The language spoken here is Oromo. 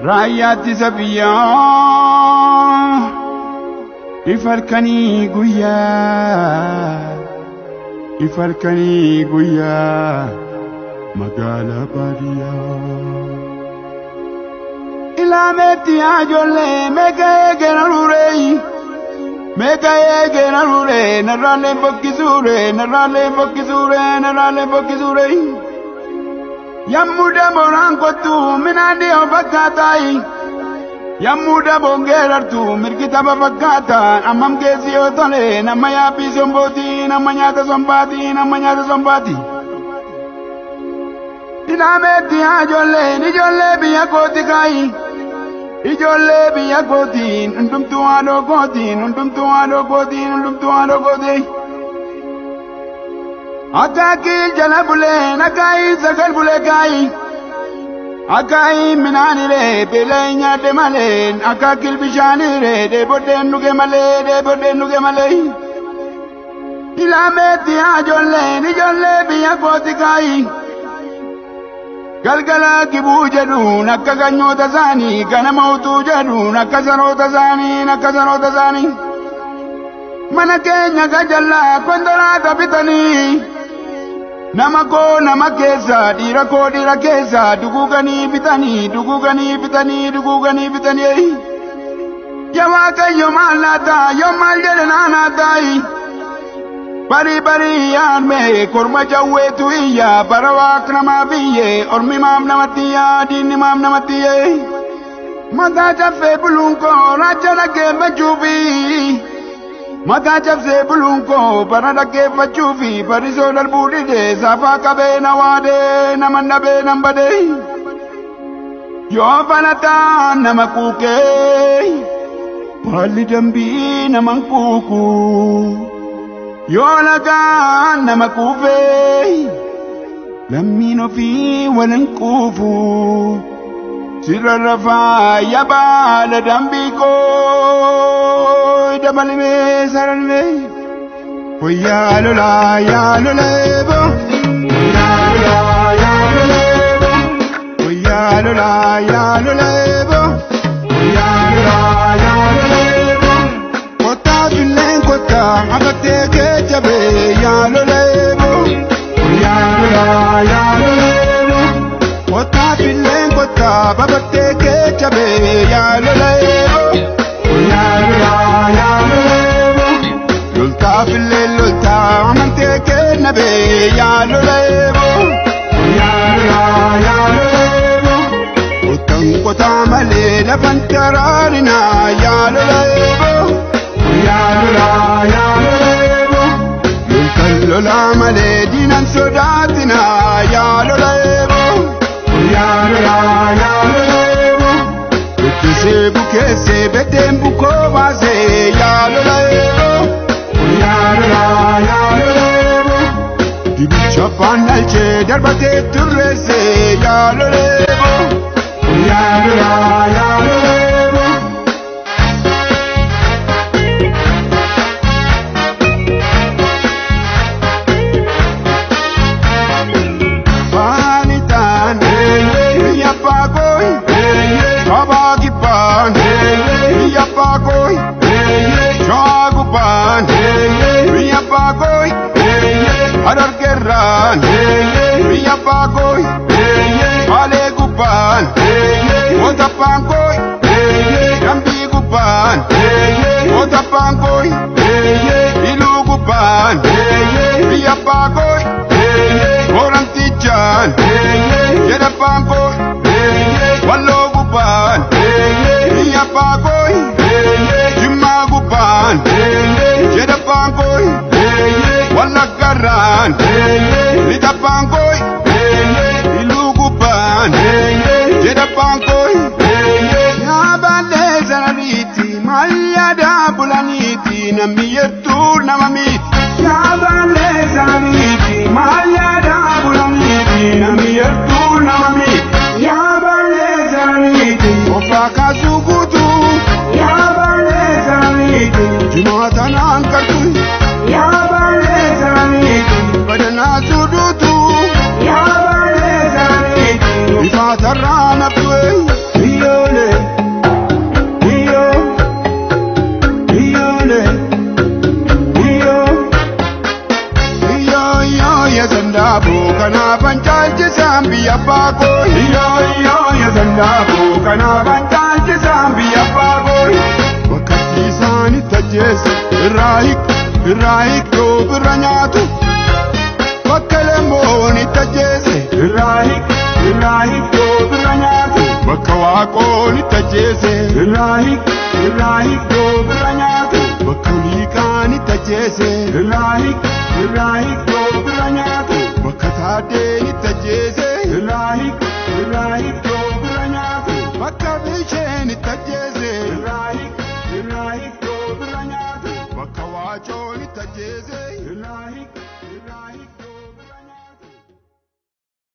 raayyaatti sabiyyaa ifarkanii guyyaa magaalaa baadiyyaa ilaameetti ijoollee meeqa eegena luree narraaleen bokkisuure yammuu dabooraan kottu minaan dhiyoo fakkaataayi yammuu daboon geerartu mirgi tapha fakkaataan ammam keessi yoo tole nama yaabbii sombootii nama nyaata sombaati ilaameetti ijoollee biyya kooti kaayi ijoollee biyya kootiin hundumtuu haadhoo kootii akaakii jala bulee nakaayii sagal bulee kaayii akaayii minaaniree beelee nyaadde malee akaakil bishaaniree deebodeen dhuge malee ilaameetti ijoollee biyya kooti kaayii galgala kibuu jedhuun akka ganyoota isaanii ganama utuu jedhuun akka saroota isaanii mana keenya gajallaa konkolaataa bitanii nama keessa dhiira keessa duguuganii bitanii yaa Waaqayyo maal laataa yoo maal jedhe naanaataa barii yaadmee korma jawweetu iyyaa bara waaq namaa biyyee ormi maaf namatti yaa diinni maaf namatti yee mataa caffee buluunkoo raacha dhaggeeffachuufi mataa cabsee buluunkoo bara dhaggeeffachuufi barisoo darbuu didee saafaa qabee na waadee naman dhabee nan badee yoo falataan nama kuukee baalli dambii naman kuukuu yoo lagaan nama kuufee lammiin ofii walan quufu sirra rafaa yabaala dambii koo dabalimee sararmee yaa loleebo kottaa filleen kottaa abattee kee jabee yaa loleebo kottaa filleen kottaa babattee kee jabee yaa loleebo loltaa filleen loltaa amantee kee nabee yaa loleebo kotaa malee lafan taraarinaa yaa loleebo loltan lolaa malee diinan sodaatinaa yaa loleebo bukkisee bukeessee beddeen bukkoo baasee yaa loleebo dibicha abbaan dhalchee darbatee turreessee yaa loleebo Banitan biyya paakoy kabaa kibbaan biyya paakoy shaagubbaan biyya paakoy harargerraan biyya paakoy baalee gubbaan Otappaan koy dambii gubbaan Otappaan koy iluu gubbaan biyya abbaa koy Horantichaan jedhabbaan koy walloo gubbaan biyya abbaa koy Jimmaa gubbaan jedhabbaan koy wallaggarraan lixabbaan koy iluu gubbaan jedhabbaan koy naaballee sanariiti malyadaa bulaniiti namni yertuu nama miiti naaballee sanariiti malyadaa bulaniiti namni yertuu nama miiti naaballee sanariiti ofaa kaasuu guutuu naaballee sanariiti jimaata naan kartu naaballee sanariiti badanaa suuduutuu naaballee sanariiti ifaatarraa nabdu'e Iyole, iyo, iyole, iyo, iyo yazandabu kana banjalchi zambi apako. Iyo yazandabu kana banjalchi zambi apako. Wakati sani tajes raik do branyatu. Wakalemoni tajes raik do branyatu. Wakawakoni tajes raik do branyatu. Wakalikani tajes raik do branyatu. Wakatadeni tajes